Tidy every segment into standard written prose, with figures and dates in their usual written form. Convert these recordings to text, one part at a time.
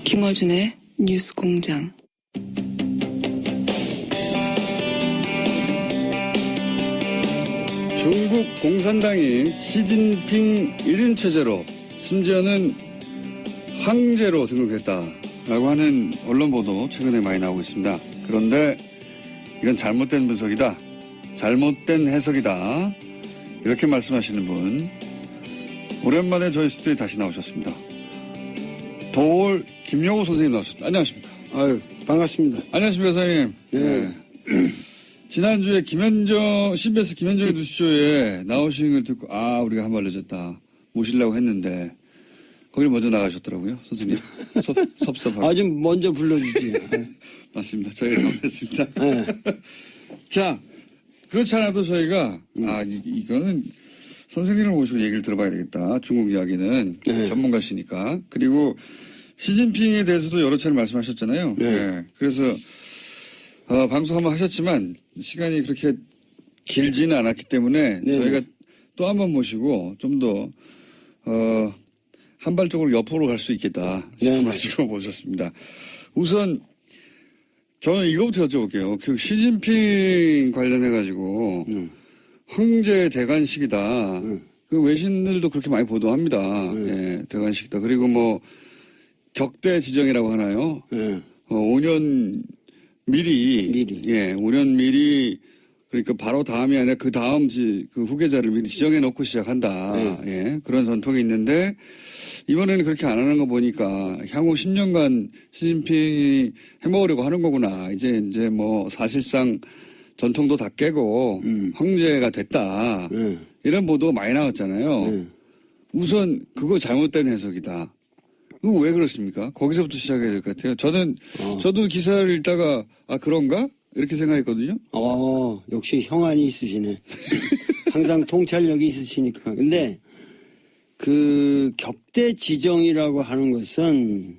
김어준의 뉴스공장. 중국 공산당이 시진핑 1인 체제로 심지어는 황제로 등극했다라고 하는 언론 보도 최근에 많이 나오고 있습니다. 그런데 이건 잘못된 분석이다. 잘못된 해석이다. 이렇게 말씀하시는 분 오랜만에 저희 스튜디오에 다시 나오셨습니다. 도올 김용호 선생님 나오셨습니다. 안녕하십니까? 아유, 반갑습니다. 안녕하십니까, 선생님. 네. 지난주에 CBS 김현정의 뉴스쇼에 나오신 걸 듣고, 우리가 한 발 늦었다. 모시려고 했는데, 거기를 먼저 나가셨더라고요, 선생님. 섭섭하고. 좀 먼저 불러주지. 맞습니다. 저희가 잘못했습니다. 네. 자, 그렇지 않아도 저희가, 이거는 선생님을 모시고 얘기를 들어봐야 되겠다. 중국 이야기는. 네. 전문가시니까. 그리고 시진핑에 대해서도 여러 차례 말씀하셨잖아요. 네. 그래서, 방송 한번 하셨지만, 시간이 그렇게 길지는 않았기 때문에, 네. 저희가 또 한 번 모시고, 좀 더, 한 발쪽으로 옆으로 갈 수 있겠다. 싶어가지고 모셨습니다. 우선, 저는 이거부터 여쭤볼게요. 그 시진핑 관련해가지고, 황제 대관식이다. 그 외신들도 그렇게 많이 보도합니다. 예, 대관식이다. 그리고 뭐, 격대 지정이라고 하나요? 5년 미리. 예, 5년 미리, 그러니까 바로 다음이 아니라 그 다음 그 후계자를 미리 지정해 놓고 시작한다. 예, 그런 전통이 있는데, 이번에는 그렇게 안 하는 거 보니까 향후 10년간 시진핑이 해먹으려고 하는 거구나. 이제 뭐 사실상 전통도 다 깨고 황제가 됐다. 이런 보도가 많이 나왔잖아요. 우선 그거 잘못된 해석이다. 그거 왜 그렇습니까? 거기서부터 시작해야 될 것 같아요. 저도 기사를 읽다가 그런가? 이렇게 생각했거든요. 역시 형안이 있으시네. 항상 통찰력이 있으시니까. 근데 그 격대 지정이라고 하는 것은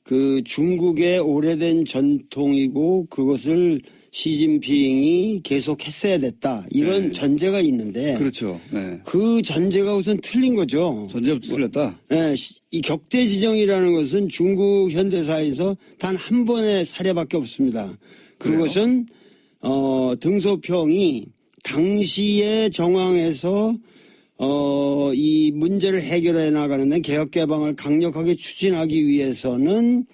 그 중국의 오래된 전통이고 그것을 시진핑이 계속 했어야 됐다. 이런 전제가 있는데. 그렇죠. 네. 그 전제가 우선 틀린 거죠. 전제부터 틀렸다? 네. 이 격대 지정이라는 것은 중국 현대사에서 단 한 번의 사례밖에 없습니다. 그것은, 등소평이 당시의 정황에서 이 문제를 해결해 나가는데 개혁개방을 강력하게 추진하기 위해서는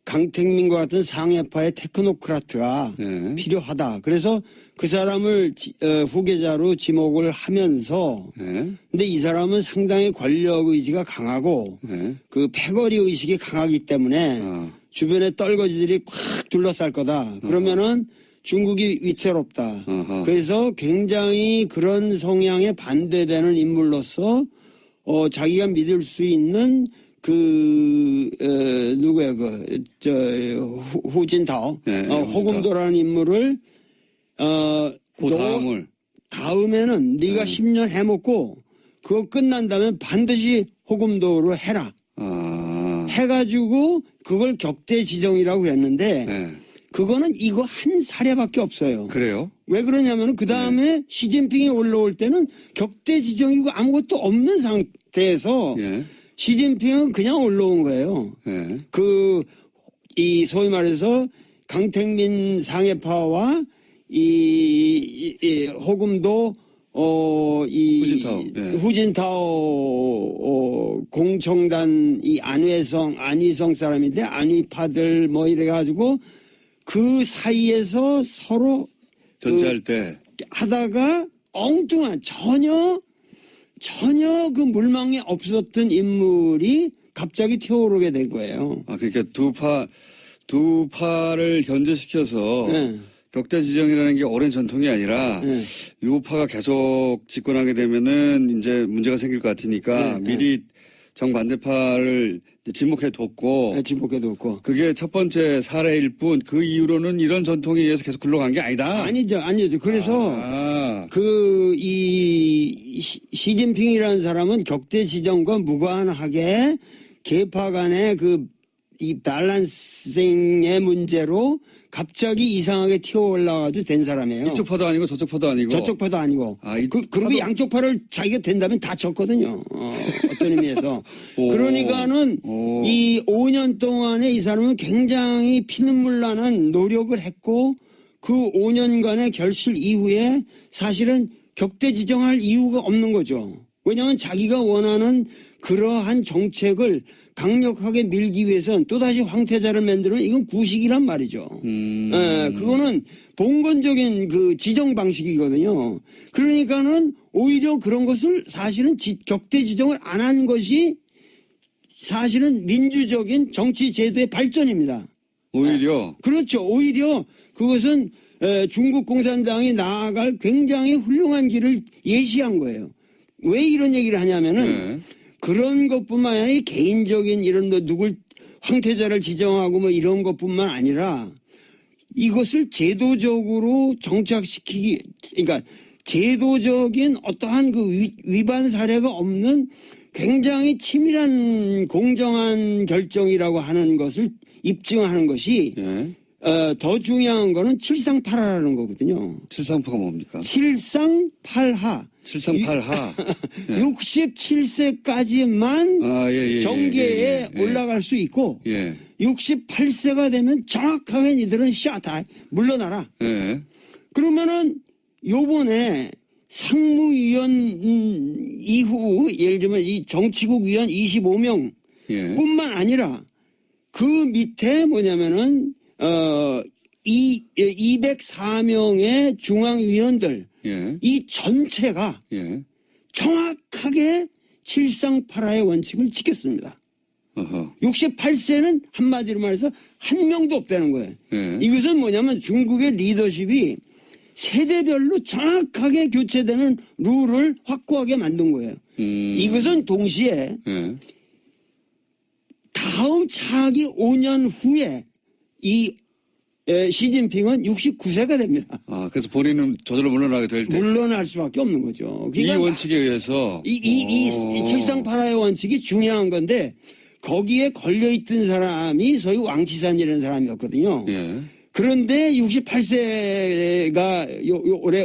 강택민과 같은 상해파의 테크노크라트가 필요하다. 그래서 그 사람을 후계자로 지목을 하면서 근데 이 사람은 상당히 권력의지가 강하고 그 패거리 의식이 강하기 때문에 주변에 떨거지들이 콱 둘러쌀 거다. 그러면은 중국이 위태롭다. 그래서 굉장히 그런 성향에 반대되는 인물로서 자기가 믿을 수 있는 후진타오, 호금도라는 인물을 다음에는 네가 10년 해먹고 그거 끝난 다음에 반드시 호금도로 해라. 해가지고 그걸 격대 지정이라고 했는데 그거는 이거 한 사례밖에 없어요. 그래요? 왜 그러냐면 그 다음에 시진핑이 올라올 때는 격대 지정이고 아무것도 없는 상태에서 시진핑은 그냥 올라온 거예요. 이 소위 말해서 강택민 상해파와 이 호금도 후진타오 공청단 이 안희성 사람인데 안희파들 뭐 이래가지고 그 사이에서 서로 견제할 때 하다가 엉뚱한 전혀 그 물망에 없었던 인물이 갑자기 튀어오르게 된 거예요. 그러니까 두 파를 견제시켜서 격대 지정이라는 게 오랜 전통이 아니라 네. 유우파가 계속 집권하게 되면은 이제 문제가 생길 것 같으니까 네, 미리 정반대파를 진목해 뒀고 진복해도 없고. 그게 첫 번째 사례일 뿐 그 이후로는 이런 전통에 의해서 계속 굴러간 게 아니다. 아니죠. 그래서 시진핑이라는 사람은 격대 지정과 무관하게 계파 간의 이 밸런싱의 문제로 갑자기 이상하게 튀어 올라가도 된 사람이에요. 이쪽 파도 아니고 저쪽 파도 아니고. 저쪽 파도 아니고. 그리고 양쪽 파를 자기가 된다면 다 졌거든요. 어떤 의미에서. 그러니까는 이 5년 동안에 이 사람은 굉장히 피눈물 나는 노력을 했고 그 5년간의 결실 이후에 사실은 격대 지정할 이유가 없는 거죠. 왜냐하면 자기가 원하는 그러한 정책을 강력하게 밀기 위해서는 또다시 황태자를 만들면 이건 구식이란 말이죠. 그거는 봉건적인 그 지정 방식이거든요. 그러니까는 오히려 그런 것을 사실은 격대 지정을 안 한 것이 사실은 민주적인 정치 제도의 발전입니다. 오히려? 그렇죠. 오히려 그것은 중국 공산당이 나아갈 굉장히 훌륭한 길을 예시한 거예요. 왜 이런 얘기를 하냐면은 그런 것뿐만 아니라 개인적인 이런 누굴 황태자를 지정하고 뭐 이런 것뿐만 아니라 이것을 제도적으로 정착시키기, 그러니까 제도적인 어떠한 그 위반 사례가 없는 굉장히 치밀한 공정한 결정이라고 하는 것을 입증하는 것이 더 중요한 거는 칠상팔하라는 거거든요. 칠상파가 뭡니까? 칠상팔하. 738하. 67세까지만 정계에 올라갈 수 있고 68세가 되면 정확하게 니들은 다 물러나라. 그러면은 요번에 상무위원 이후 예를 들면 이 정치국 위원 25명 뿐만 아니라 그 밑에 뭐냐면은 204명의 중앙위원들 이 전체가 정확하게 칠상팔하의 원칙을 지켰습니다. 68세는 한마디로 말해서 한 명도 없다는 거예요. 이것은 뭐냐면 중국의 리더십이 세대별로 정확하게 교체되는 룰을 확고하게 만든 거예요. 이것은 동시에 다음 차기 5년 후에 이 시진핑은 69세가 됩니다. 그래서 본인은 저절로 물러나게 될 때. 물러날 수밖에 없는 거죠. 그러니까 이 원칙에 의해서. 이 칠상팔하의 원칙이 중요한 건데 거기에 걸려있던 사람이 소위 왕치산이라는 사람이었거든요. 그런데 68세가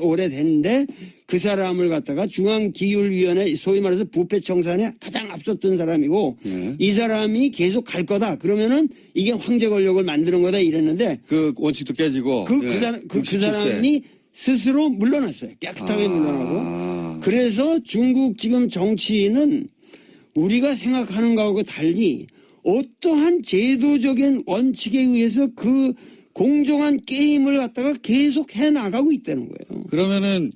올해 됐는데 그 사람을 갖다가 중앙기율위원회 소위 말해서 부패청산에 가장 앞섰던 사람이고 이 사람이 계속 갈 거다. 그러면은 이게 황제 권력을 만드는 거다 이랬는데 그 원칙도 깨지고 그 사람이 스스로 물러났어요. 깨끗하게 물러나고. 그래서 중국 지금 정치인은 우리가 생각하는 거하고 달리 어떠한 제도적인 원칙에 의해서 그 공정한 게임을 갖다가 계속 해나가고 있다는 거예요. 그러면은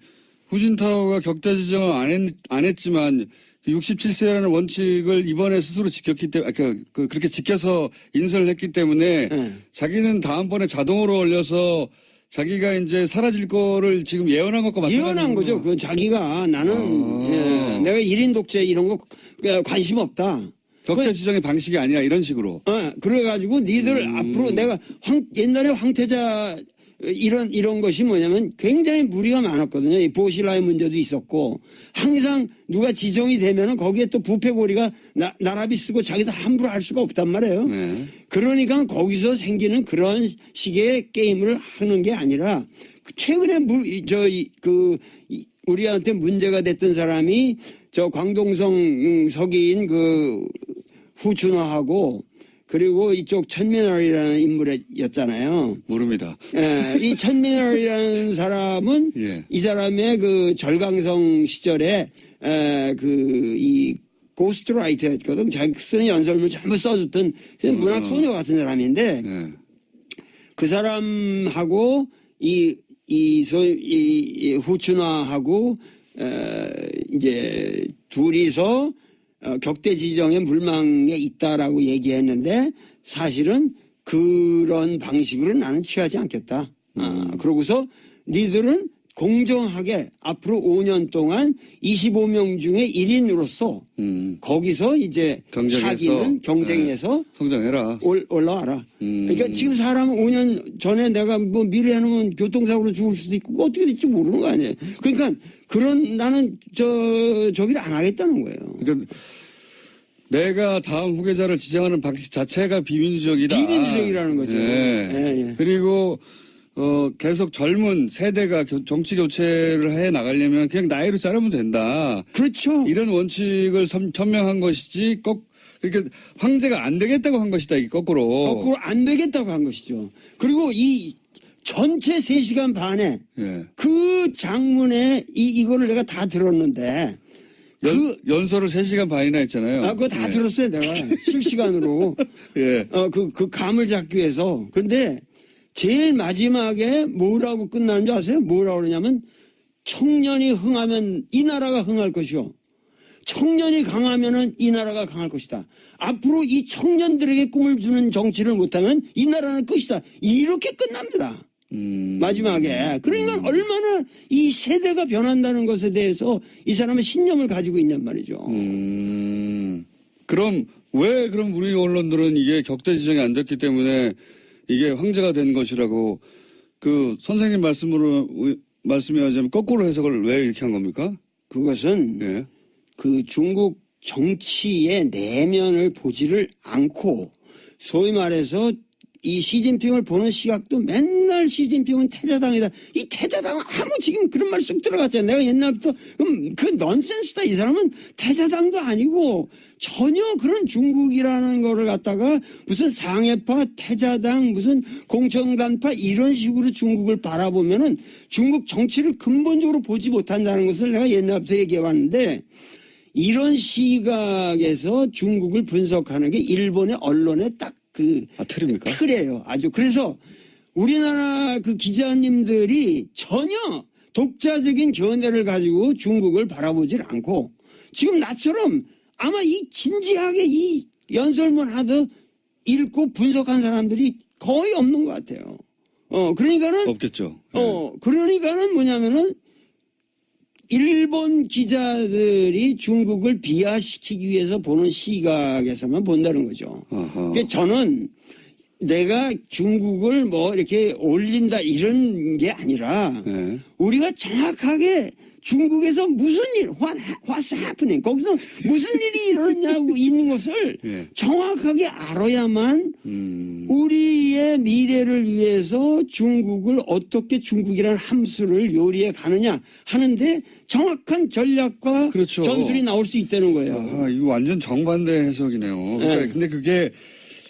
후진타오가 격대 지정을 안 했지만 67세라는 원칙을 이번에 스스로 지켰기 때문에 그렇게 지켜서 인선을 했기 때문에 자기는 다음번에 자동으로 올려서 자기가 이제 사라질 거를 지금 예언한 것과 마찬가지죠. 예언한 거죠. 그 자기가 나는 내가 1인 독재 이런 거 관심 없다. 격대 지정의 방식이 아니야 이런 식으로. 그래가지고 니들 앞으로 내가 옛날에 황태자 이런 것이 뭐냐면 굉장히 무리가 많았거든요. 이 보시라의 문제도 있었고 항상 누가 지정이 되면은 거기에 또 부패고리가 나라비 쓰고 자기도 함부로 할 수가 없단 말이에요. 그러니까 거기서 생기는 그런 식의 게임을 하는 게 아니라 최근에 우리한테 문제가 됐던 사람이 저 광동성 서기인 그 후춘화하고 그리고 이쪽 천민월이라는 인물이었잖아요. 모릅니다. 이 천민월이라는 사람은 이 사람의 그 절강성 시절에 이 고스트라이터였거든. 자기 쓰는 연설문을 전부 써줬던 문학 소녀 같은 사람인데 그 사람하고 이 후춘화하고 이제 둘이서 격대 지정의 물망에 있다라고 얘기했는데 사실은 그런 방식으로 나는 취하지 않겠다. 그러고서 니들은 공정하게 앞으로 5년 동안 25명 중에 1인으로서 거기서 이제 차기는 경쟁에서 성장해라. 올라와라. 그러니까 지금 사람은 5년 전에 내가 뭐 미래 해놓으면 교통사고로 죽을 수도 있고 어떻게 될지 모르는 거 아니에요. 그러니까 그런 나는 저기를 안 하겠다는 거예요. 그러니까 내가 다음 후계자를 지정하는 방식 자체가 비민주적이다. 비민주적이라는 거죠. 예. 그리고 계속 젊은 세대가 정치 교체를 해 나가려면 그냥 나이로 자르면 된다. 그렇죠. 이런 원칙을 천명한 것이지 그러니까 황제가 안 되겠다고 한 것이다. 이게 거꾸로. 거꾸로 안 되겠다고 한 것이죠. 그리고 이 전체 3시간 반에 예. 그 장문에 이거를 내가 다 들었는데 연설을 3시간 반이나 했잖아요. 그거 다 들었어요, 내가. 실시간으로. 예. 그 감을 잡기 위해서. 근데 제일 마지막에 뭐라고 끝나는 줄 아세요? 뭐라고 그러냐면 청년이 흥하면 이 나라가 흥할 것이요. 청년이 강하면은 이 나라가 강할 것이다. 앞으로 이 청년들에게 꿈을 주는 정치를 못하면 이 나라는 끝이다. 이렇게 끝납니다. 마지막에. 그러니까 얼마나 이 세대가 변한다는 것에 대해서 이 사람은 신념을 가지고 있냔 말이죠. 그럼 우리 언론들은 이게 격대 지정이 안 됐기 때문에 이게 황제가 된 것이라고 그 선생님 말씀에 하자면 거꾸로 해석을 왜 이렇게 한 겁니까? 그것은 예. 그 중국 정치의 내면을 보지를 않고 소위 말해서 이 시진핑을 보는 시각도 맨날 시진핑은 태자당이다. 이 태자당은 아무 지금 그런 말 쑥 들어갔잖아요. 내가 옛날부터 그 넌센스다. 이 사람은 태자당도 아니고 전혀 그런 중국이라는 거를 갖다가 무슨 상해파, 태자당, 무슨 공청단파 이런 식으로 중국을 바라보면은 중국 정치를 근본적으로 보지 못한다는 것을 내가 옛날부터 얘기해 왔는데 이런 시각에서 중국을 분석하는 게 일본의 언론에 딱 틀입니까? 틀이에요. 아주. 그래서 우리나라 그 기자님들이 전혀 독자적인 견해를 가지고 중국을 바라보질 않고 지금 나처럼 아마 이 진지하게 이 연설문 하듯 읽고 분석한 사람들이 거의 없는 것 같아요. 그러니까는. 없겠죠. 그러니까는 뭐냐면은 일본 기자들이 중국을 비하시키기 위해서 보는 시각에서만 본다는 거죠. 그러니까 저는 내가 중국을 뭐 이렇게 올린다 이런 게 아니라 우리가 정확하게 중국에서 무슨 일, what's happening, 거기서 무슨 일이 일어났냐고 있는 것을 정확하게 알아야만 우리의 미래를 위해서 중국을 어떻게 중국이라는 함수를 요리해 가느냐 하는데 정확한 전략과 그렇죠. 전술이 나올 수 있다는 거예요. 이거 완전 정반대 해석이네요. 그러니까 근데 그게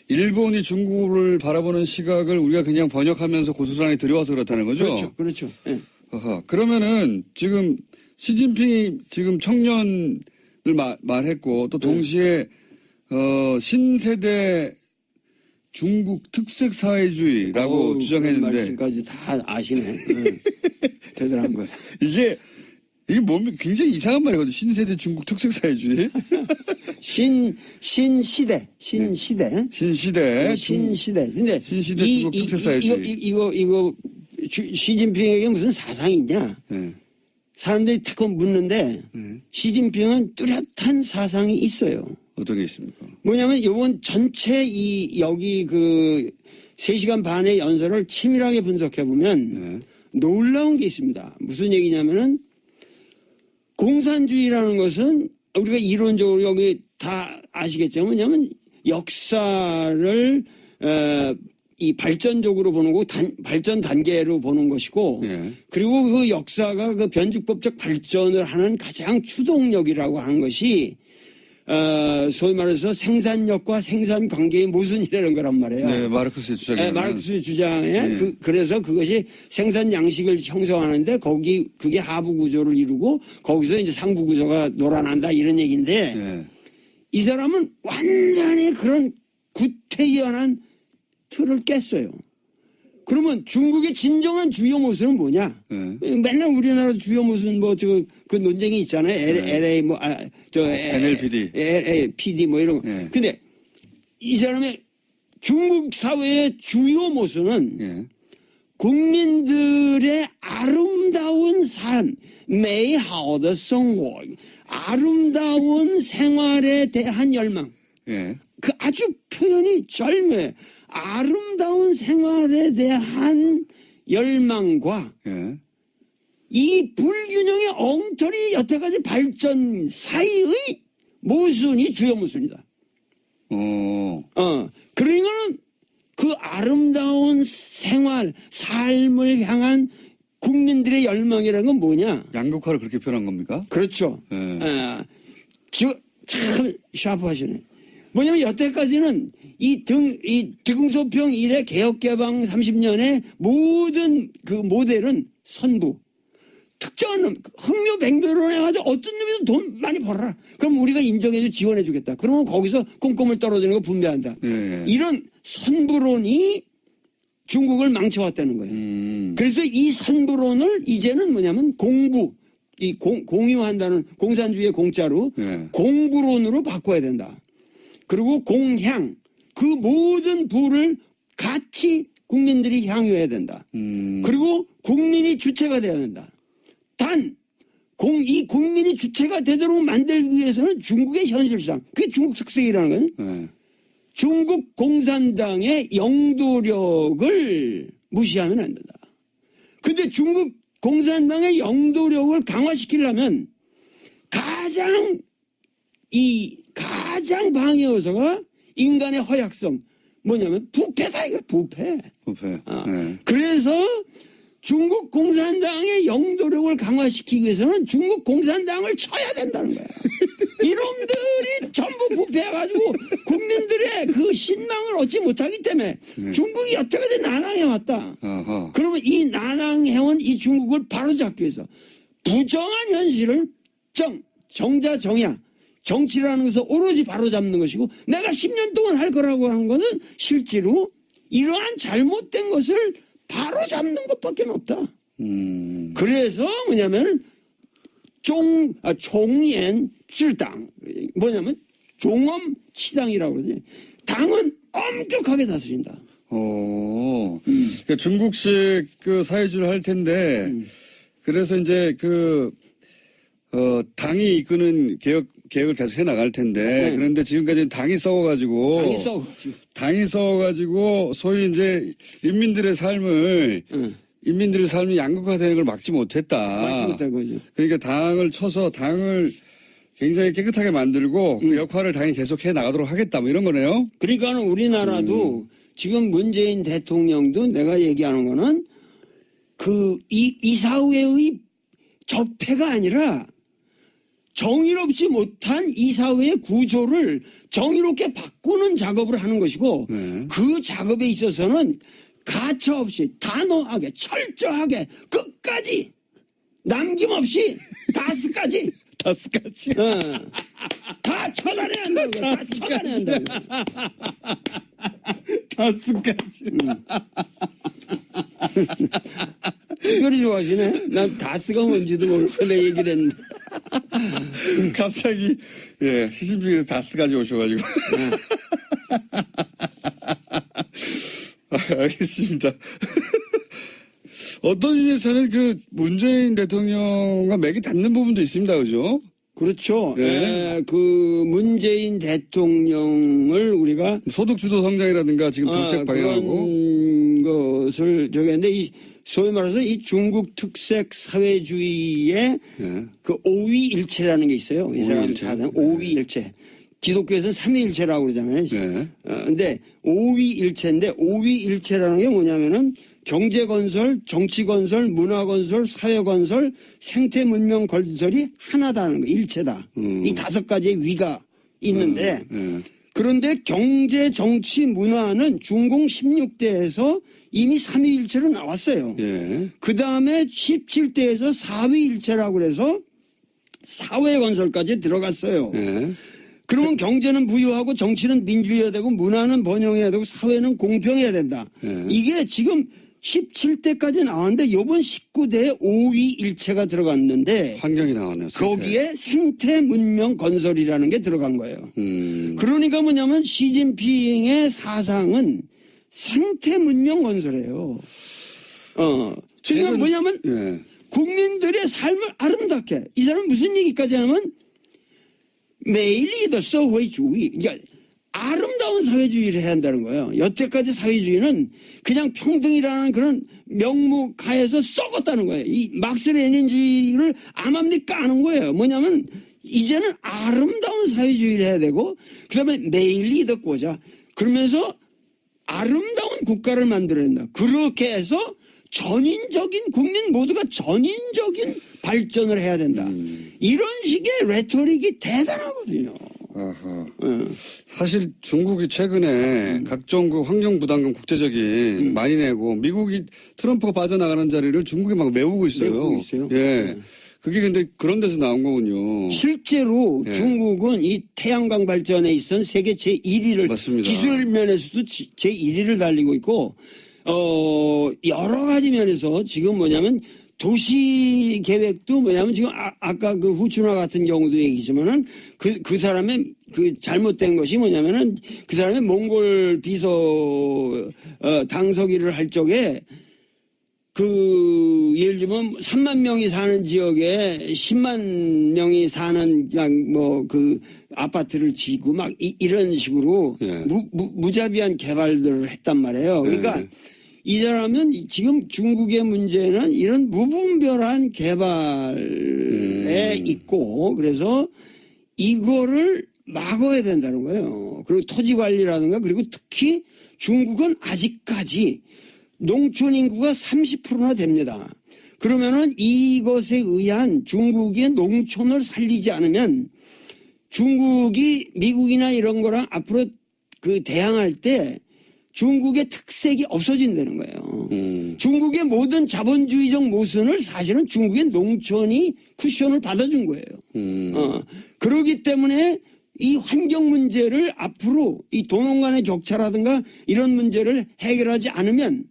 일본이 중국을 바라보는 시각을 우리가 그냥 번역하면서 고스란히 들여와서 그렇다는 거죠? 그렇죠. 네. 그러면은 지금 시진핑이 지금 청년을 말했고 또 동시에 신세대 중국 특색 사회주의라고 주장했는데 말씀까지 다 아시네. 대단한 거예요. 이게 뭡니까? 굉장히 이상한 말이거든요. 신세대 중국 특색 사회주의. 신시대. 신시대. 근데 신시대 중국 특색 사회주의. 이거 시진핑에게 무슨 사상이 있냐? 사람들이 자꾸 묻는데 시진핑은 뚜렷한 사상이 있어요. 어떤 게 있습니까? 뭐냐면 이번 전체 여기 그 3시간 반의 연설을 치밀하게 분석해 보면 놀라운 게 있습니다. 무슨 얘기냐면은 공산주의라는 것은 우리가 이론적으로 여기 다 아시겠지만 뭐냐면 역사를 이 발전적으로 보는 거고 발전 단계로 보는 것이고 그리고 그 역사가 그 변죽법적 발전을 하는 가장 추동력이라고 하는 것이 소위 말해서 생산력과 생산 관계의 모순이라는 거란 말이에요. 네, 마르크스의 주장에. 마르크스의 주장에 그래서 그것이 생산 양식을 형성하는데 그게 하부 구조를 이루고 거기서 이제 상부 구조가 놀아난다 이런 얘기인데 이 사람은 완전히 그런 구태연한 틀을 깼어요. 그러면 중국의 진정한 주요 모순은 뭐냐? 맨날 우리나라 주요 모순 그 논쟁이 있잖아요. LA NLPD. PD 뭐 이런 거. 근데 이 사람의 중국 사회의 주요 모순은 국민들의 아름다운 삶, 美好的生活, 아름다운 생활에 대한 열망. 예. 그 아주 표현이 절묘해. 아름다운 생활에 대한 열망과 예. 이 불균형의 엉터리 여태까지 발전 사이의 모순이 주요 모순이다. 그러니까는 그 아름다운 생활, 삶을 향한 국민들의 열망이라는 건 뭐냐? 양극화를 그렇게 표현한 겁니까? 그렇죠. 네. 참 샤프하시네. 뭐냐면 여태까지는 이 등소평 이래 개혁개방 30년의 모든 그 모델은 선부. 특정한 놈, 흥묘백묘로 해가지고 어떤 놈이든 돈 많이 벌어라. 그럼 우리가 인정해줘, 지원해주겠다. 그러면 거기서 꼼꼼을 떨어지는 거 분배한다. 예. 이런 선부론이 중국을 망쳐왔다는 거예요. 그래서 이 선부론을 이제는 뭐냐면 공부, 공유한다는 공산주의의 공짜로 예. 공부론으로 바꿔야 된다. 그리고 공향, 그 모든 부를 같이 국민들이 향유해야 된다. 그리고 국민이 주체가 돼야 된다. 단, 이 국민이 주체가 되도록 만들기 위해서는 중국의 현실상, 그게 중국 특색이라는 거예요. 네. 중국 공산당의 영도력을 무시하면 안 된다. 근데 중국 공산당의 영도력을 강화시키려면 가장 방해 요소가 인간의 허약성. 뭐냐면 부패다, 이거 부패. 부패. 네. 그래서 중국 공산당의 영도력을 강화시키기 위해서는 중국 공산당을 쳐야 된다는 거야. 이놈들이 전부 부패해가지고 국민들의 그 신망을 얻지 못하기 때문에 중국이 여태까지 난항해왔다. 그러면 이 난항해온 이 중국을 바로잡기 위해서 부정한 현실을 정자정야, 정치라는 것을 오로지 바로잡는 것이고 내가 10년 동안 할 거라고 하는 것은 실제로 이러한 잘못된 것을 바로 잡는 것밖에 없다. 그래서 뭐냐면 종연 찔당 뭐냐면 종엄치당이라고 그러지. 당은 엄격하게 다스린다. 그러니까 중국식 그 사회주의를 할 텐데 그래서 이제 당이 이끄는 개혁을 계속 해 나갈 텐데 그런데 지금까지는 당이 썩어가지고 소위 이제 인민들의 삶이 양극화되는 걸 막지 못했다. 거죠. 그러니까 당을 쳐서 당을 굉장히 깨끗하게 만들고 그 역할을 당이 계속 해 나가도록 하겠다. 뭐 이런 거네요. 그러니까는 우리나라도 지금 문재인 대통령도 내가 얘기하는 거는 그 이사회의 적폐가 아니라 정의롭지 못한 이사회의 구조를 정의롭게 바꾸는 작업을 하는 것이고 그 작업에 있어서는 가차없이 단호하게 철저하게 끝까지 남김없이 다스까지 다 처단해야 한다고. 다 처단해야 한다고. 다스까지. 특별히 좋아하시네. 난 다스가 뭔지도 모르고 내 얘기를 했는데. 갑자기 시진핑에서 다스 가져오셔가지고. 알겠습니다. 어떤 의미에서는 그 문재인 대통령과 맥이 닿는 부분도 있습니다. 그죠? 그렇죠. 그 문재인 대통령을 우리가 소득주도 성장이라든가 지금 정책 방향하고 그런 것을 저기 했는데 소위 말해서 이 중국 특색 사회주의의 그 오위일체라는 게 있어요. 이 사람 사상 오위일체. 기독교에서는 삼위일체라고 그러잖아요. 근데 오위일체인데 오위일체라는 게 뭐냐면은 경제 건설, 정치 건설, 문화 건설, 사회 건설, 생태 문명 건설이 하나다는 거, 일체다. 이 5가지의 위가 있는데 그런데 경제, 정치, 문화는 중공 16대에서 이미 3위일체로 나왔어요. 그 다음에 17대에서 4위일체라고 그래서 사회 건설까지 들어갔어요. 그러면 경제는 부유하고 정치는 민주해야 되고 문화는 번영해야 되고 사회는 공평해야 된다. 이게 지금 17대까지 나왔는데 이번 19대에 5위일체가 들어갔는데 환경이 나왔네요. 거기에 생태 문명 건설이라는 게 들어간 거예요. 그러니까 뭐냐면 시진핑의 사상은 생태 문명 건설이에요. 중요한 뭐냐면 예. 국민들의 삶을 아름답게. 이 사람은 무슨 얘기까지 하냐면 매일이 사회주의. 그러니까 아름다운 사회주의를 해야 한다는 거예요. 여태까지 사회주의는 그냥 평등이라는 그런 명목 하에서 썩었다는 거예요. 이 막스 레닌주의를 암암리 까는 거예요. 뭐냐면 이제는 아름다운 사회주의를 해야 되고 그다음에 매일이 덕고자 그러면서 아름다운 국가를 만들어야 된다. 그렇게 해서 전인적인 국민 모두가 전인적인 발전을 해야 된다. 이런 식의 레토릭이 대단하거든요. 아하. 사실 중국이 최근에 각종 그 환경 부담금 국제적인 많이 내고 미국이 트럼프가 빠져나가는 자리를 중국이 막 메우고 있어요. 메우고 있어요. 예. 그게 근데 그런 데서 나온 거군요. 실제로 예. 중국은 이 태양광 발전에 있어서 세계 제1위를 맞습니다. 기술 면에서도 제1위를 달리고 있고 여러 가지 면에서 지금 뭐냐면 도시 계획도 뭐냐면 지금 아까 그 후춘화 같은 경우도 얘기지만은 그 사람의 그 잘못된 것이 뭐냐면은 그 사람의 몽골 비서 당서기를 할 적에 그 예를 들면 3만 명이 사는 지역에 10만 명이 사는 그냥 뭐 그 아파트를 지고 막 이런 식으로 예. 무자비한 개발들을 했단 말이에요. 그러니까 예. 이 사람은 지금 중국의 문제는 이런 무분별한 개발에 있고 그래서 이거를 막아야 된다는 거예요. 그리고 토지 관리라든가 그리고 특히 중국은 아직까지 농촌 인구가 30%나 됩니다. 그러면은 이것에 의한 중국의 농촌을 살리지 않으면 중국이 미국이나 이런 거랑 앞으로 그 대항할 때 중국의 특색이 없어진다는 거예요. 중국의 모든 자본주의적 모순을 사실은 중국의 농촌이 쿠션을 받아준 거예요. 그렇기 때문에 이 환경 문제를 앞으로 이 도농 간의 격차라든가 이런 문제를 해결하지 않으면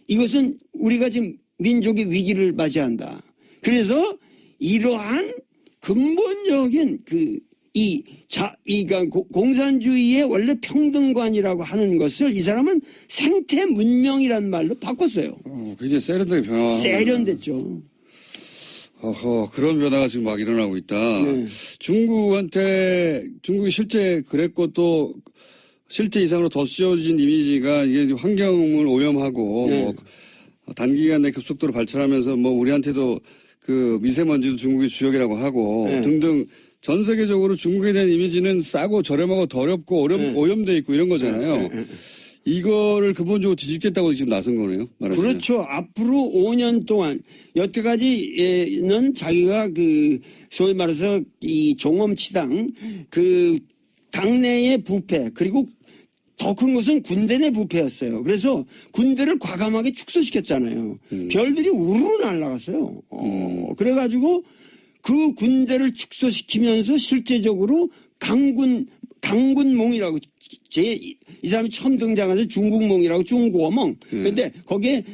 이것은 우리가 지금 민족의 위기를 맞이한다. 그래서 이러한 근본적인 그러니까 공산주의의 원래 평등관이라고 하는 것을 이 사람은 생태 문명이라는 말로 바꿨어요. 굉장히 세련되게 변화. 세련됐죠. 그런 변화가 지금 막 일어나고 있다. 네. 중국이 실제 그랬고 또 실제 이상으로 더 씌워진 이미지가 이게 환경을 오염하고 네. 뭐 단기간 내 급속도로 발전하면서 뭐 우리한테도 그 미세먼지도 중국이 주역이라고 하고 네. 등등 전 세계적으로 중국에 대한 이미지는 싸고 저렴하고 더럽고 오염돼 있고 이런 거잖아요. 이거를 근본적으로 뒤집겠다고 지금 나선 거네요. 말하자면. 그렇죠. 앞으로 5년 동안 여태까지는 자기가 그 소위 말해서 이 종엄치당 그 당내의 부패 그리고 더 큰 것은 군대 내 부패였어요. 그래서 군대를 과감하게 축소시켰잖아요. 별들이 우르르 날아갔어요. 그래가지고 그 군대를 축소시키면서 실제적으로 강군몽이라고 이 사람이 처음 등장해서 중국몽이라고 중국어몽. 근데 거기에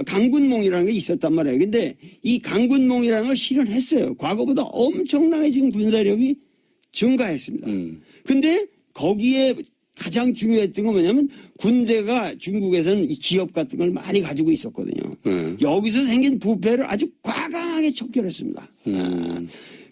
강군몽이라는 게 있었단 말이에요. 근데 이 강군몽이라는 걸 실현했어요. 과거보다 엄청나게 지금 군사력이 증가했습니다. 근데 거기에 가장 중요했던 건 뭐냐면 군대가 중국에서는 이 기업 같은 걸 많이 가지고 있었거든요. 여기서 생긴 부패를 아주 과감하게 척결했습니다.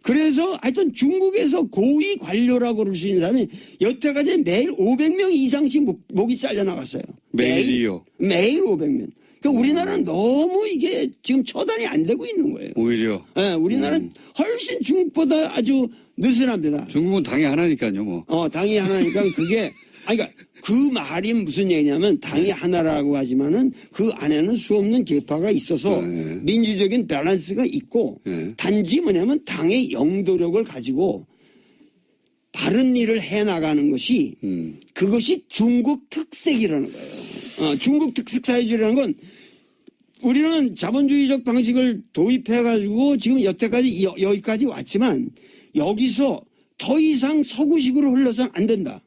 그래서 하여튼 중국에서 고위 관료라고 그럴 수 있는 사람이 여태까지 매일 500명 이상씩 목이 잘려나갔어요. 매일이요? 매일 500명. 그러니까 우리나라는 너무 이게 지금 처단이 안 되고 있는 거예요. 오히려. 네, 우리나라는 훨씬 중국보다 아주 느슨합니다. 중국은 당이 하나니까요, 뭐. 당이 하나니까 그게, 그러니까 그 말이 무슨 얘기냐면 당이 하나라고 하지만은 그 안에는 수없는 계파가 있어서 민주적인 밸런스가 있고 단지 뭐냐면 당의 영도력을 가지고 바른 일을 해나가는 것이 그것이 중국 특색이라는 거예요. 중국 특색 사회주의라는 건 우리는 자본주의적 방식을 도입해가지고 지금 여기까지 왔지만 여기서 더 이상 서구식으로 흘러서는 안 된다.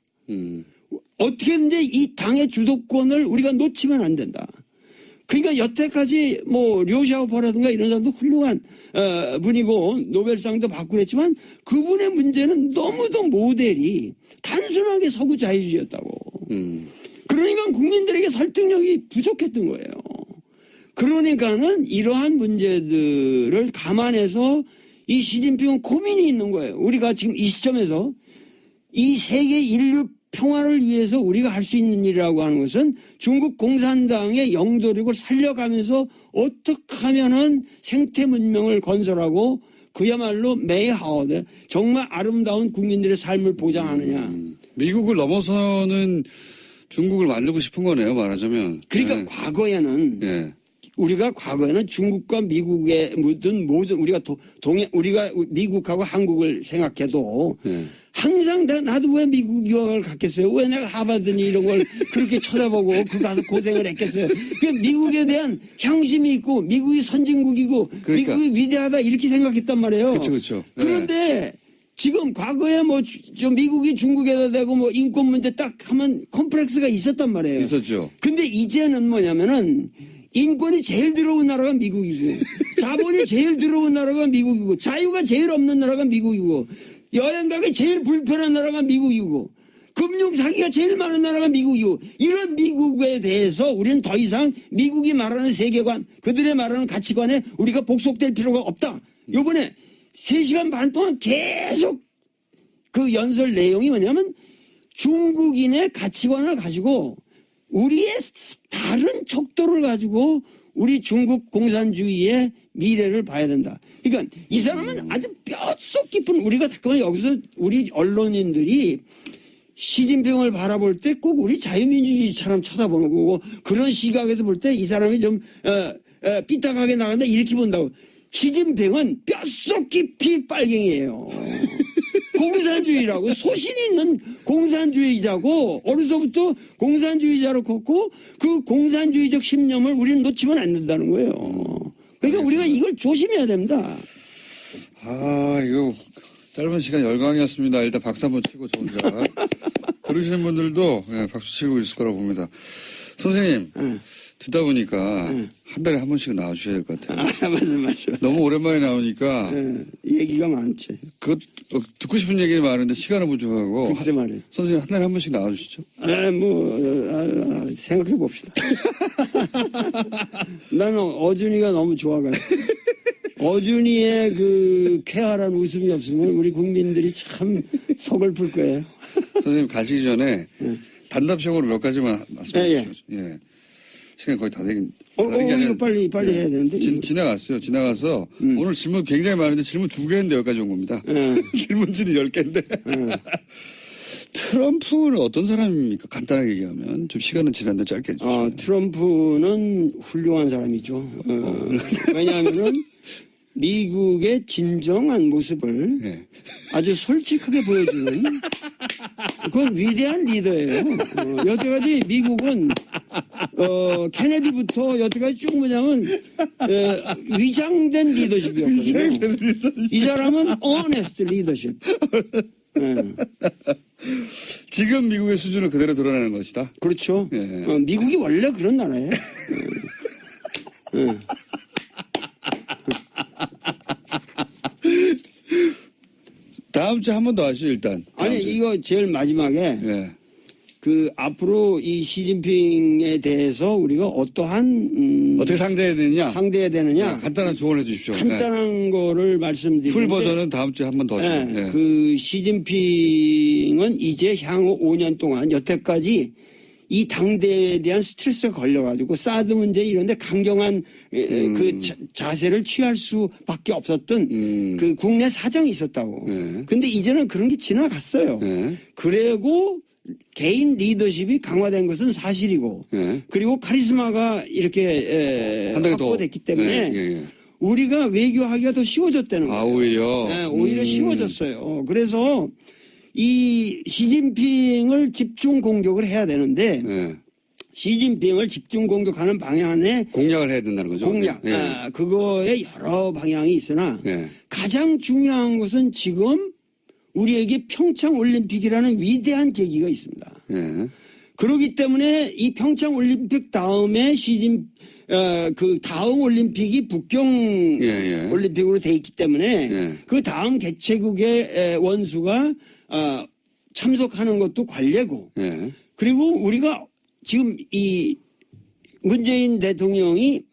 어떻게든지 이 당의 주도권을 우리가 놓치면 안 된다. 그러니까 여태까지 뭐 료샤오퍼라든가 이런 사람도 훌륭한 분이고 노벨상도 받고 그랬지만 그분의 문제는 너무도 모델이 단순하게 서구 자유주의였다고. 그러니까 국민들에게 설득력이 부족했던 거예요. 그러니까는 이러한 문제들을 감안해서 이 시진핑은 고민이 있는 거예요. 우리가 지금 이 시점에서 이 세계 인류 평화를 위해서 우리가 할 수 있는 일이라고 하는 것은 중국 공산당의 영도력을 살려가면서 어떻게 하면은 생태 문명을 건설하고 그야말로 메이하우드 정말 아름다운 국민들의 삶을 보장하느냐. 미국을 넘어서는 중국을 만들고 싶은 거네요, 말하자면. 그러니까 네. 과거에는 예. 우리가 과거에는 중국과 미국의 모든 우리가 우리가 미국하고 한국을 생각해도 예. 항상 나도 왜 미국 유학을 갔겠어요? 왜 내가 하버드니 이런 걸 그렇게 쳐다보고 그 가서 고생을 했겠어요? 그 미국에 대한 향심이 있고 미국이 선진국이고 그러니까. 미국이 위대하다 이렇게 생각했단 말이에요. 그렇죠. 그런데 지금 과거에 뭐 미국이 중국에다 대고 뭐 인권 문제 딱 하면 컴플렉스가 있었단 말이에요. 있었죠. 근데 이제는 뭐냐면은 인권이 제일 들어온 나라가 미국이고 자본이 제일 들어온 나라가 미국이고 자유가 제일 없는 나라가 미국이고 여행 가기 제일 불편한 나라가 미국이고 금융 사기가 제일 많은 나라가 미국이고 이런 미국에 대해서 우리는 더 이상 미국이 말하는 세계관 그들의 말하는 가치관에 우리가 복속될 필요가 없다. 이번에 3시간 반 동안 계속 그 연설 내용이 뭐냐면 중국인의 가치관을 가지고 우리의 다른 척도를 가지고 우리 중국 공산주의의 미래를 봐야 된다. 그러니까 이 사람은 아주 뼛속 깊은 우리가 잠깐만 여기서 우리 언론인들이 시진핑을 바라볼 때 꼭 우리 자유민주주의처럼 쳐다보는 거고 그런 시각에서 볼 때 이 사람이 좀 삐딱하게 나간다 이렇게 본다고. 시진핑은 뼛속 깊이 빨갱이에요. 공산주의라고 소신 있는 공산주의자고 어려서부터 공산주의자로 컸고 그 공산주의적 신념을 우리는 놓치면 안 된다는 거예요. 그러니까 우리가 이걸 조심해야 됩니다. 이거 짧은 시간 열강이었습니다. 일단 박수 한번 치고 저 혼자. 들으시는 분들도 박수 치고 있을 거라고 봅니다. 선생님, 듣다 보니까 한 달에 한 번씩은 나와주셔야 될 것 같아요. 맞아. 너무 오랜만에 나오니까 얘기가 많지. 듣고 싶은 얘기는 많은데 시간은 부족하고. 글쎄 말이에요. 선생님 한 달에 한 번씩 나와주시죠. 생각해 봅시다. 나는 어준이가 너무 좋아가지고. 어준이의 그 쾌활한 웃음이 없으면 우리 국민들이 참 서글플 거예요. 선생님 가시기 전에 단답형으로 몇 가지만 말씀해 주시죠. 예. 시간이 거의 다 되긴. 이거 빨리 해야 되는데. 지나갔어요. 지나가서 오늘 질문 굉장히 많은데 질문 2개 했는데 여기까지 온 겁니다. 질문지는 10개인데. 트럼프는 어떤 사람입니까? 간단하게 얘기하면. 좀 시간은 지났는데 짧게 해주시죠. 트럼프는 훌륭한 사람이죠. 왜냐하면은 미국의 진정한 모습을 아주 솔직하게 보여주는 그건 위대한 리더예요. 여태까지 미국은 케네디부터 여태까지 쭉 뭐냐면 위장된 리더십이었거든요. 이 사람은 honest 리더십. 지금 미국의 수준을 그대로 드러내는 것이다. 그렇죠. 미국이 원래 그런 나라예요. 다음 주에 한 번 더 하시죠, 일단. 아니, 이거 제일 마지막에, 그, 앞으로 이 시진핑에 대해서 우리가 어떠한, 어떻게 상대해야 되느냐? 간단한 조언해 주십시오. 간단한 거를 말씀드리는데. 풀 버전은 다음 주에 한 번 더 하시죠. 그 시진핑은 이제 향후 5년 동안 여태까지 이 당대에 대한 스트레스가 걸려가지고 사드 문제 이런데 강경한 그 자세를 취할 수밖에 없었던 그 국내 사정이 있었다고. 근데 이제는 그런 게 지나갔어요. 그리고 개인 리더십이 강화된 것은 사실이고 그리고 카리스마가 이렇게 확보됐기 때문에 우리가 외교하기가 더 쉬워졌다는 거예요. 오히려? 오히려 쉬워졌어요. 그래서 이 시진핑을 집중 공격을 해야 되는데 시진핑을 집중 공격하는 방향에 공략을 해야 된다는 거죠. 공략. 그거에 여러 방향이 있으나 가장 중요한 것은 지금 우리에게 평창 올림픽이라는 위대한 계기가 있습니다. 그렇기 때문에 이 평창 올림픽 다음에 그 다음 올림픽이 북경 올림픽으로 돼 있기 때문에 그 다음 개최국의 원수가 참석하는 것도 관례고 그리고 우리가 지금 이 문재인 대통령이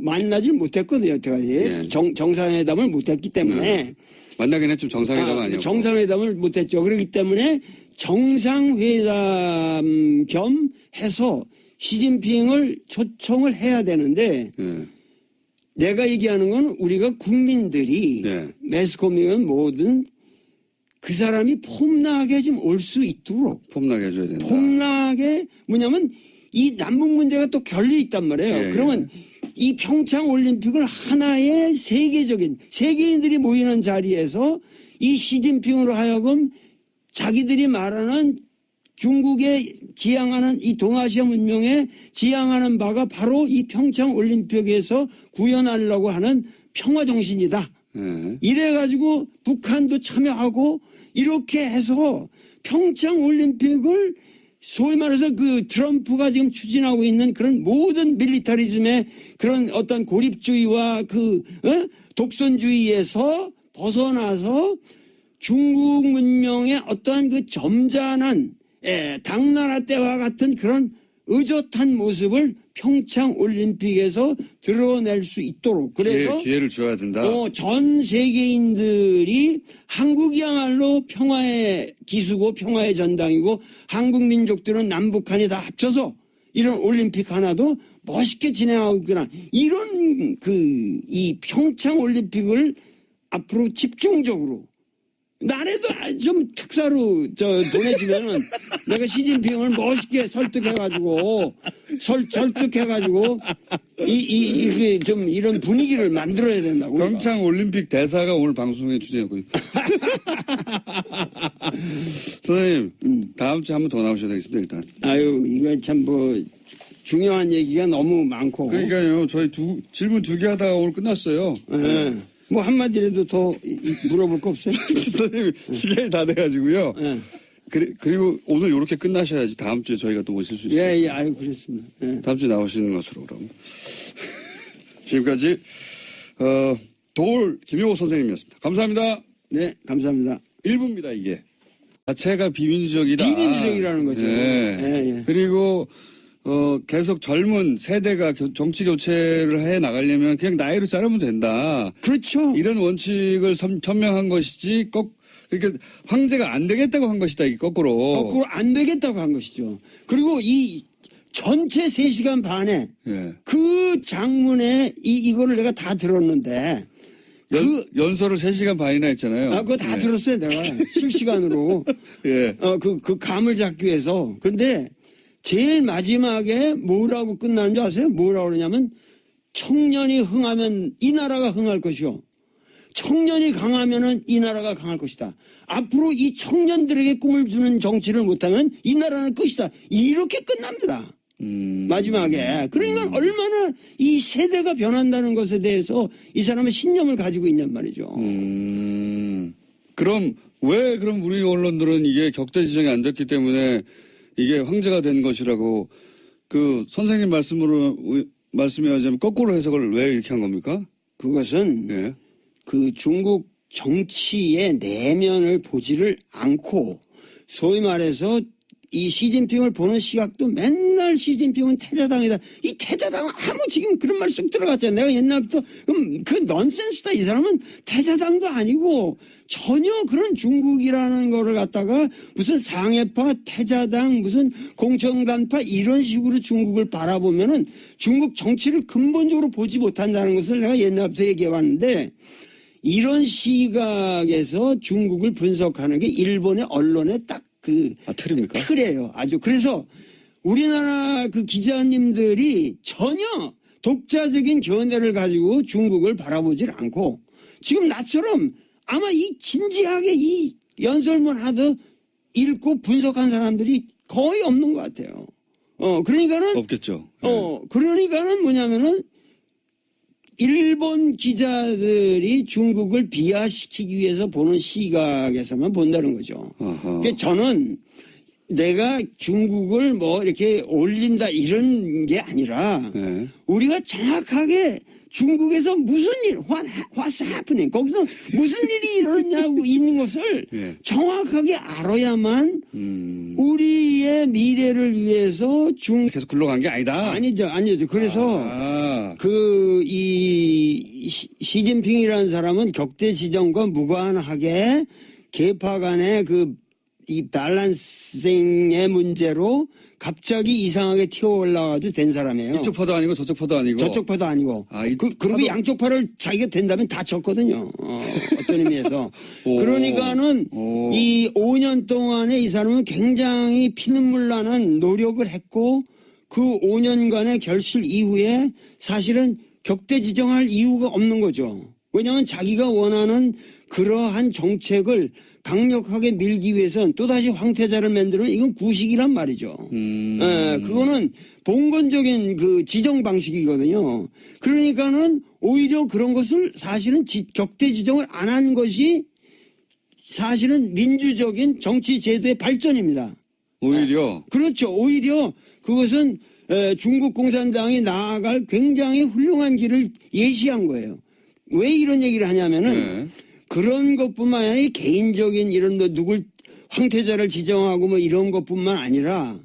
만나질 못했거든요. 여태까지. 예. 정상회담을 못했기 때문에. 만나긴 했지만 정상회담은 아니었고. 정상회담을 못했죠. 그렇기 때문에 정상회담 겸 해서 시진핑을 초청을 해야 되는데 예. 내가 얘기하는 건 우리가 국민들이 예. 매스컴이건 뭐든 그 사람이 폼나게 좀 올 수 있도록 폼나게 해줘야 된다. 폼나게 뭐냐면 이 남북 문제가 또 결려 있단 말이에요. 예, 그러면 이 평창 올림픽을 하나의 세계적인 세계인들이 모이는 자리에서 이 시진핑으로 하여금 자기들이 말하는 중국에 지향하는 이 동아시아 문명에 지향하는 바가 바로 이 평창 올림픽에서 구현하려고 하는 평화 정신이다. 예. 이래가지고 북한도 참여하고 이렇게 해서 평창 올림픽을 소위 말해서 그 트럼프가 지금 추진하고 있는 그런 모든 밀리터리즘의 그런 어떤 고립주의와 그 독선주의에서 벗어나서 중국 문명의 어떠한 그 점잖은 당나라 때와 같은 그런 의젓한 모습을 평창 올림픽에서 드러낼 수 있도록 그래서 기회를 줘야 된다. 전 세계인들이 한국이야말로 평화의 기수고 평화의 전당이고 한국 민족들은 남북한이 다 합쳐서 이런 올림픽 하나도 멋있게 진행하고 있구나. 이런 이 평창 올림픽을 앞으로 집중적으로 나라도 좀 특사로 보내주면은 내가 시진핑을 멋있게 설득해가지고 이게 좀 이런 분위기를 만들어야 된다고. 평창 올림픽 대사가 오늘 방송에 출연하고 있고. 선생님, 다음 주에 한 번 더 나오셔야 되겠습니다, 일단. 아유, 이건 참 중요한 얘기가 너무 많고. 그러니까요, 저희 질문 2개 하다가 오늘 끝났어요. 네. 뭐 한마디라도 더 물어볼 거 없어요? 선생님, 시간이 다 돼가지고요. 네. 그리고 오늘 이렇게 끝나셔야지 다음 주에 저희가 또 모실 수 있어요. 예, 아유, 그렇습니다. 예. 다음 주에 나오시는 것으로 그럼. 지금까지 도울 김용호 선생님이었습니다. 감사합니다. 네, 감사합니다. 1부입니다, 이게. 자체가 비민주적이다. 비민주적이라는 거죠. 예. 그리고 계속 젊은 세대가 정치 교체를 해 나가려면 그냥 나이로 자르면 된다. 그렇죠. 이런 원칙을 천명한 것이지 그러니까 황제가 안 되겠다고 한 것이다. 이 거꾸로 안 되겠다고 한 것이죠. 그리고 이 전체 3시간 반에 예. 그 장문에 이거를 내가 다 들었는데 연설을 3시간 반이나 했잖아요. 그거 다 들었어요, 내가. 실시간으로. 예. 그 감을 잡기 위해서. 근데 제일 마지막에 뭐라고 끝나는지 아세요? 뭐라고 그러냐면 청년이 흥하면 이 나라가 흥할 것이요. 청년이 강하면은 이 나라가 강할 것이다. 앞으로 이 청년들에게 꿈을 주는 정치를 못하면 이 나라는 끝이다. 이렇게 끝납니다. 마지막에. 그러니까 얼마나 이 세대가 변한다는 것에 대해서 이 사람은 신념을 가지고 있냔 말이죠. 그럼 우리 언론들은 이게 격대 지정이 안 됐기 때문에 이게 황제가 된 것이라고 그 선생님 말씀하자면 거꾸로 해석을 왜 이렇게 한 겁니까? 그것은 예. 그 중국 정치의 내면을 보지를 않고 소위 말해서 이 시진핑을 보는 시각도 맨날 시진핑은 태자당이다. 이 태자당은 지금 그런 말 쑥 들어갔잖아요. 내가 옛날부터 그 넌센스다. 이 사람은 태자당도 아니고 전혀 그런 중국이라는 거를 갖다가 무슨 상해파, 태자당, 무슨 공청단파 이런 식으로 중국을 바라보면은 중국 정치를 근본적으로 보지 못한다는 것을 내가 옛날부터 얘기해 왔는데 이런 시각에서 중국을 분석하는 게 일본의 언론의 딱 틀입니까? 틀이에요. 아주. 그래서 우리나라 그 기자님들이 전혀 독자적인 견해를 가지고 중국을 바라보질 않고 지금 나처럼 아마 이 진지하게 이 연설문 하듯 읽고 분석한 사람들이 거의 없는 것 같아요. 그러니까는. 없겠죠. 그러니까는 뭐냐면은 일본 기자들이 중국을 비하시키기 위해서 보는 시각에서만 본다는 거죠. 그러니까 저는 내가 중국을 뭐 이렇게 올린다 이런 게 아니라 네. 우리가 정확하게 중국에서 무슨 일, what's happening, 거기서 무슨 일이 일어났냐고 있는 것을 예. 정확하게 알아야만 우리의 미래를 위해서 계속 굴러간 게 아니다. 아니죠. 그래서 시진핑이라는 사람은 격대 지정과 무관하게 계파 간의 이 밸런싱의 문제로 갑자기 이상하게 튀어 올라가지고 된 사람이에요. 이쪽 파도 아니고 저쪽 파도 아니고. 저쪽 파도 아니고. 그리고 양쪽 팔을 자기가 된다면 다 졌거든요. 어떤 의미에서. 그러니까는 이 5년 동안에 이 사람은 굉장히 피눈물 나는 노력을 했고 그 5년간의 결실 이후에 사실은 격대 지정할 이유가 없는 거죠. 왜냐하면 자기가 원하는 그러한 정책을 강력하게 밀기 위해서는 또다시 황태자를 만들어 이건 구식이란 말이죠. 그거는 봉건적인 그 지정 방식이거든요. 그러니까는 오히려 그런 것을 사실은 격대 지정을 안 한 것이 사실은 민주적인 정치 제도의 발전입니다. 오히려? 그렇죠. 오히려 그것은 중국 공산당이 나아갈 굉장히 훌륭한 길을 예시한 거예요. 왜 이런 얘기를 하냐면은 그런 것뿐만 아니라 개인적인 이런 누굴 황태자를 지정하고 뭐 이런 것뿐만 아니라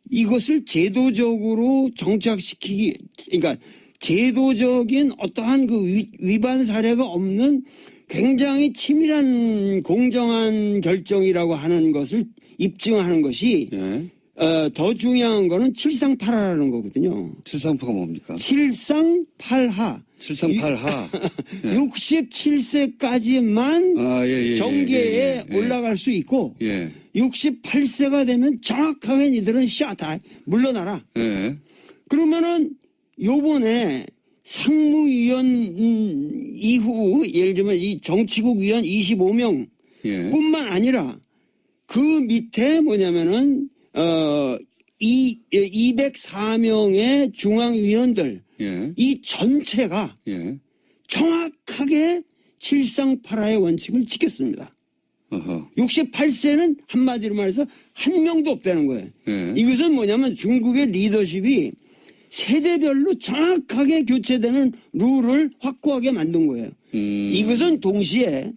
이것을 제도적으로 정착시키기, 그러니까 제도적인 어떠한 그 위반 사례가 없는 굉장히 치밀한 공정한 결정이라고 하는 것을 입증하는 것이 더 중요한 거는 칠상팔하라는 거거든요. 칠상파가 뭡니까? 칠상팔하. 738하. 67세까지만 정계에 올라갈 수 있고 68세가 되면 정확하게 니들은 다 물러나라. 그러면은 요번에 상무위원 이후 예를 들면 이 정치국 위원 25명 뿐만 아니라 그 밑에 뭐냐면은 204명의 중앙위원들 이 전체가 정확하게 칠상팔하의 원칙을 지켰습니다. 68세는 한마디로 말해서 한 명도 없다는 거예요. 이것은 뭐냐면 중국의 리더십이 세대별로 정확하게 교체되는 룰을 확고하게 만든 거예요. 이것은 동시에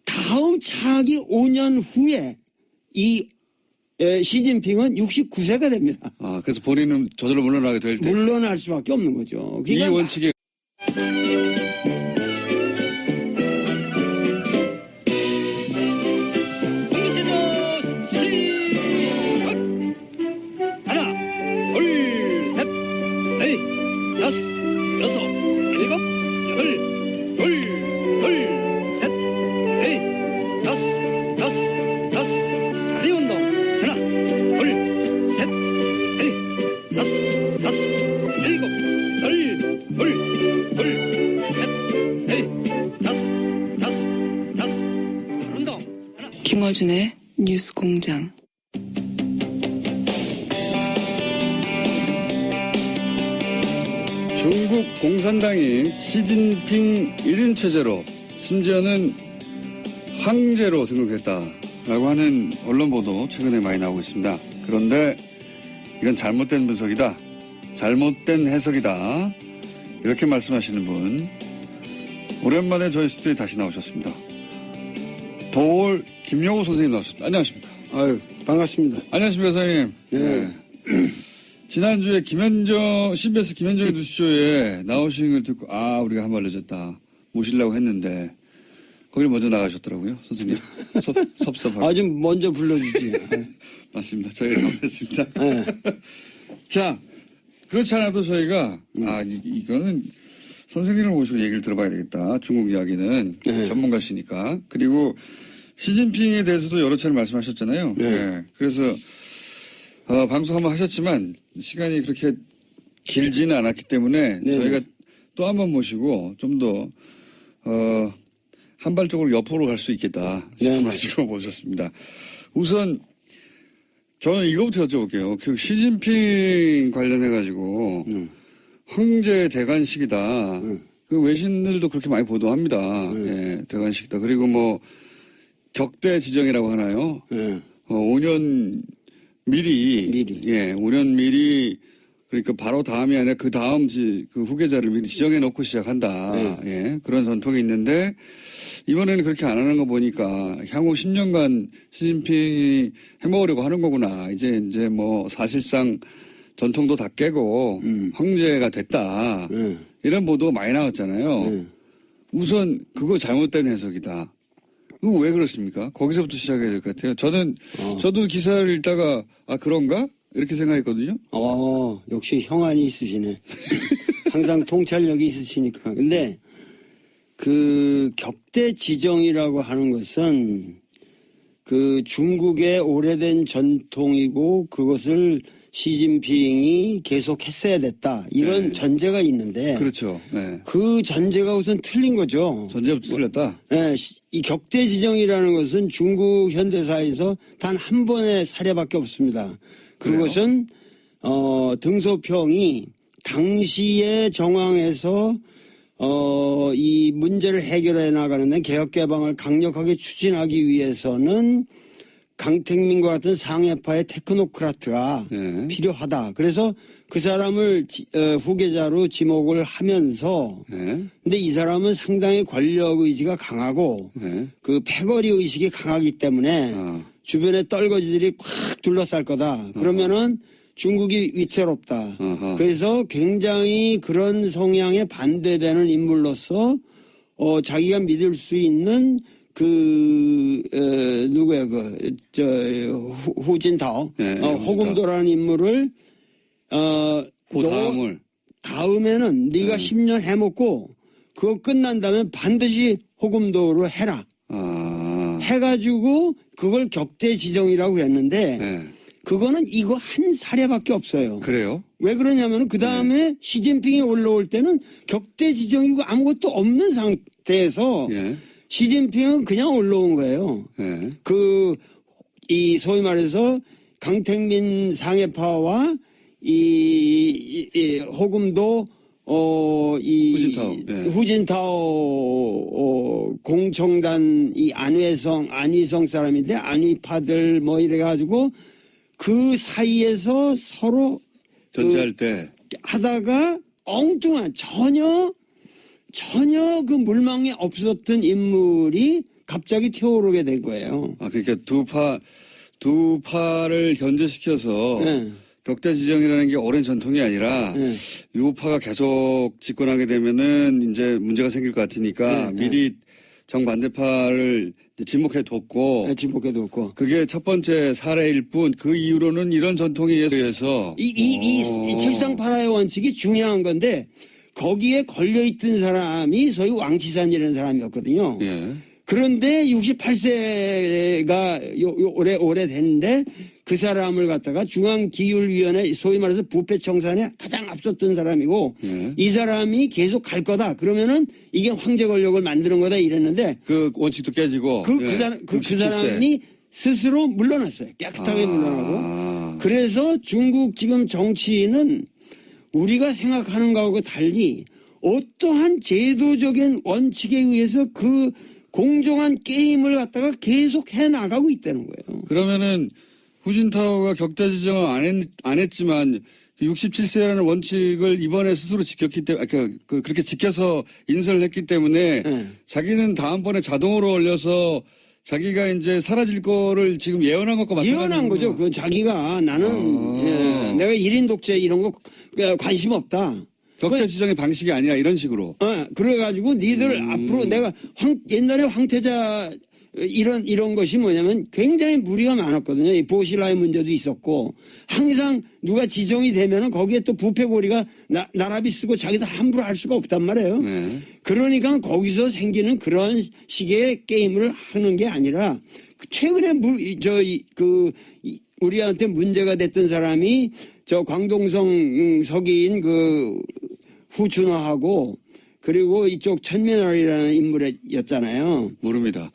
다음 차기 5년 후에 이 시진핑은 69세가 됩니다. 그래서 본인은 저절로 물러나게 될 때. 물러날 수밖에 없는 거죠. 이 원칙에. 하나, 둘, 셋, 넷, 다섯, 여섯, 일곱, 여덟, 둘, 셋, 넷, 다섯. 다리 운동. 하나, 둘, 셋, 넷, 다섯, 일곱, 여덟, 둘, 셋, 넷, 다섯. 운동. 하나. 김어준의 뉴스 공장. 중국 공산당이 시진핑 1인 체제로 심지어는 황제로 등극했다라고 하는 언론 보도 최근에 많이 나오고 있습니다. 그런데 이건 잘못된 분석이다. 잘못된 해석이다. 이렇게 말씀하시는 분 오랜만에 저희 스튜디오에 다시 나오셨습니다. 도올 김용호 선생님 나오셨습니다. 안녕하십니까? 아유, 반갑습니다. 안녕하십니까, 선생님. 네. 지난주에 CBS 김현정의 뉴스쇼에 나오신 걸 듣고, 우리가 한 발 늦었다. 모시려고 했는데, 거기를 먼저 나가셨더라고요, 선생님. 섭섭하고. 좀 먼저 불러주지. 맞습니다. 저희가 잘못했습니다. 자, 그렇지 않아도 저희가, 이거는 선생님을 모시고 얘기를 들어봐야 되겠다. 중국 이야기는 전문가시니까. 그리고 시진핑에 대해서도 여러 차례 말씀하셨잖아요. 그래서, 방송 한번 하셨지만 시간이 그렇게 길지는 않았기 때문에 저희가 또 한 번 모시고 좀 더, 한 발쪽으로 옆으로 갈 수 있겠다 싶어가지고 모셨습니다. 우선 저는 이거부터 여쭤볼게요. 그 시진핑 관련해가지고 황제 대관식이다. 그 외신들도 그렇게 많이 보도합니다. 대관식이다. 그리고 뭐 격대 지정이라고 하나요? 예. 5년 미리. 예, 5년 미리. 그러니까 바로 다음이 아니라 그 다음 그 후계자를 미리 지정해 놓고 시작한다. 예, 그런 전통이 있는데 이번에는 그렇게 안 하는 거 보니까 향후 10년간 시진핑이 해먹으려고 하는 거구나. 이제 뭐 사실상 전통도 다 깨고 황제가 됐다. 이런 보도가 많이 나왔잖아요. 우선 그거 잘못된 해석이다. 그거 왜 그렇습니까? 거기서부터 시작해야 될 것 같아요. 저도 기사를 읽다가 그런가? 이렇게 생각했거든요. 역시 형안이 있으시네. 항상 통찰력이 있으시니까. 근데 그 격대 지정이라고 하는 것은 그 중국의 오래된 전통이고 그것을 시진핑이 계속 했어야 됐다. 이런 전제가 있는데. 그렇죠. 네. 그 전제가 우선 틀린 거죠. 전제부터 틀렸다? 네. 이 격대 지정이라는 것은 중국 현대사에서 단 한 번의 사례밖에 없습니다. 그것은 등소평이 당시의 정황에서 이 문제를 해결해 나가는데 개혁개방을 강력하게 추진하기 위해서는 강택민과 같은 상해파의 테크노크라트가 필요하다. 그래서 그 사람을 후계자로 지목을 하면서 근데 이 사람은 상당히 권력 의지가 강하고 그 패거리 의식이 강하기 때문에 주변에 떨거지들이 꽉 둘러쌀 거다. 그러면은 중국이 위태롭다. 그래서 굉장히 그런 성향에 반대되는 인물로서 자기가 믿을 수 있는 누구야 후진타오 호금도라는 인물을 다음에는 네가 10년 해먹고 그거 끝난 다음에 반드시 호금도로 해라. 해가지고 그걸 격대 지정이라고 그랬는데 그거는 이거 한 사례밖에 없어요. 그래요? 왜 그러냐면 그 다음에 시진핑이 올라올 때는 격대 지정이고 아무것도 없는 상태에서 시진핑은 그냥 올라온 거예요. 이 소위 말해서 강택민 상해파와 이 호금도 후진타오 공청단 이 안희성 사람인데 안희파들 뭐 이래가지고 그 사이에서 서로 견제할 때 하다가 엉뚱한 전혀 그 물망에 없었던 인물이 갑자기 튀어오르게 된 거예요. 그러니까 두 파를 견제시켜서 격대 지정이라는 게 오랜 전통이 아니라 유파가 계속 집권하게 되면은 이제 문제가 생길 것 같으니까 미리 정반대파를 지목해뒀고 그게 첫 번째 사례일 뿐 그 이후로는 이런 전통에 의해서 이 칠상팔하의 원칙이 중요한 건데 거기에 걸려있던 사람이 소위 왕치산이라는 사람이었거든요. 그런데 68세가 올해 됐는데 그 사람을 갖다가 중앙기율위원회 소위 말해서 부패청산에 가장 앞섰던 사람이고 이 사람이 계속 갈 거다. 그러면은 이게 황제 권력을 만드는 거다 이랬는데 그 원칙도 깨지고 그 사람이 스스로 물러났어요. 깨끗하게 물러나고. 그래서 중국 지금 정치인은 우리가 생각하는 거하고 달리 어떠한 제도적인 원칙에 의해서 그 공정한 게임을 갖다가 계속 해나가고 있다는 거예요. 그러면은 후진타오가 격대 지정을 안 했지만 67세라는 원칙을 이번에 스스로 지켰기 때문에 그렇게 지켜서 인선을 했기 때문에 자기는 다음번에 자동으로 올려서 자기가 이제 사라질 거를 지금 예언한 것과 마찬가지죠. 예언한 거죠. 그건 자기가 나는 내가 1인 독재 이런 거 관심 없다. 격대 지정의 방식이 아니라 이런 식으로. 그래가지고 니들 앞으로 내가 옛날에 황태자 이런 것이 뭐냐면 굉장히 무리가 많았거든요. 이 보시라의 문제도 있었고 항상 누가 지정이 되면은 거기에 또 부패고리가 나라비 쓰고 자기도 함부로 할 수가 없단 말이에요. 그러니까 거기서 생기는 그런 식의 게임을 하는 게 아니라 최근에 우리한테 문제가 됐던 사람이 저 광동성 서기인 그 후춘화하고 그리고 이쪽 천민월이라는 인물이었잖아요. 모릅니다.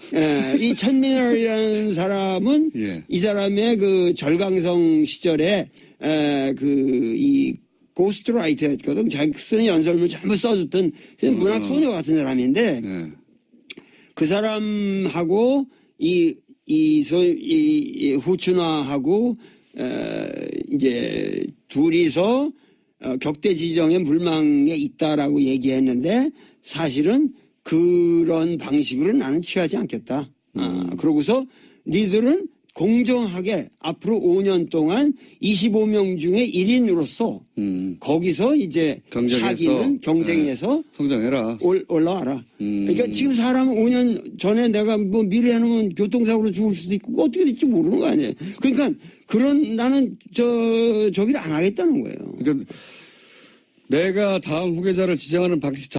이 천민월이라는 사람은 이 사람의 그 절강성 시절에 이 고스트라이터였거든. 자기 쓰는 연설문을 전부 써줬던 문학 소녀 같은 사람인데 그 사람하고 이 후춘화하고 이제 둘이서 격대 지정의 물망에 있다라고 얘기했는데 사실은 그런 방식으로 나는 취하지 않겠다. 그러고서 니들은 공정하게 앞으로 5년 동안 25명 중에 1인으로서 거기서 이제 자기는 경쟁에서 성장해라. 올라와라. 그러니까 지금 사람은 5년 전에 내가 뭐 미래 해놓으면 교통사고로 죽을 수도 있고 어떻게 될지 모르는 거 아니에요. 그러니까 나는 저기를 안 하겠다는 거예요. 그러니까 내가 다음 후계자를 지정하는 방식